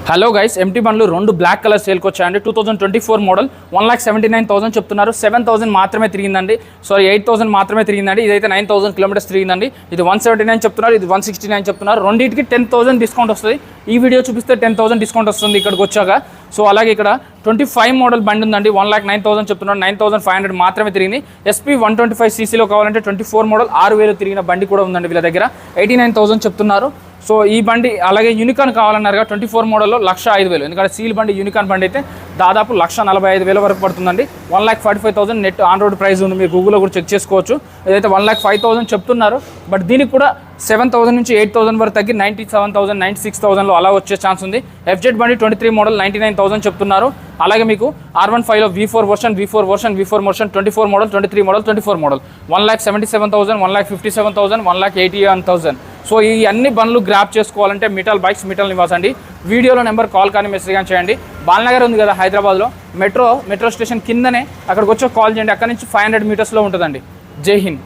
Hello guys, empty బండ్లు రెండు black colour సేల్కి వచ్చాయండి. 2024 మోడల్ 1,79,000 చెప్తున్నారు. 7,000 మాత్రమే తిరిగిందండి. 8,000 మాత్రమే తిరిగిందండి. ఇదైతే 9,000 కిలోమీటర్స్ తిరిగిందండి. ఇది 179 చెప్తున్నారు, ఇది 169 చెప్తున్నారు. రెండింటికి 10,000 డిస్కౌంట్ వస్తుంది. ఈ వీడియో చూపిస్తే 10,000 డిస్కౌంట్ వస్తుంది ఇక్కడికి వచ్చాక. సో అలాగే ఇక్కడ 25 మోడల్ బండి ఉందండి. 1,09,000 చెప్తున్నారు. 9,500 మాత్రమే తిరిగింది. SP 125 cc కావాలంటే 24 మోడల్ 6,000 తిరిగిన బండి కూడా ఉందండి వీళ్ళ దగ్గర. 89,000 చెప్తున్నారు. సో ఈ బండి అలాగే యూనికాన్ కావాలన్నారుగా 24 మోడల్లో 1,05,000. ఎందుకంటే సీల్ బండి యూనికాన్ బండి అయితే దాదాపు 1,45,000 వరకు పడుతుందండి. 1,45,000 నెట్ ఆన్ రోడ్ ప్రైస్ ఉంది. మీరు గూగుల్లో కూడా చెక్ చేసుకోవచ్చు. ఏదైతే 1,05,000 చెప్తున్నారు, బట్ దీనికి కూడా 7,000 నుంచి 8,000 వరకు తగ్గి 97,000, 96,000లో అలా వచ్చే ఛాన్స్ ఉంది. FZ బండి 23 మోడల్ 99,000 చెప్తున్నారు. అలాగే మీకు R15లో V4 version 24 model 23 model 24 model 1,77,000, 1,57,000, 1,81,000. So ఈ అన్ని బండ్లు గ్రాప్ చేసుకోవాలంటే మిటల్ బైక్స్, మిటల్ నివాస్ అండి. వీడియోలో నెంబర్ కాల్ కానీ మెసేజ్ కానీ చేయండి. బాలనగర్ ఉంది కదా హైదరాబాద్లో, మెట్రో స్టేషన్ కిందనే, అక్కడికి వచ్చి కాల్ చేయండి. అక్కడ నుంచి 500 మీటర్స్లో ఉంటుందండి. జై హింద్.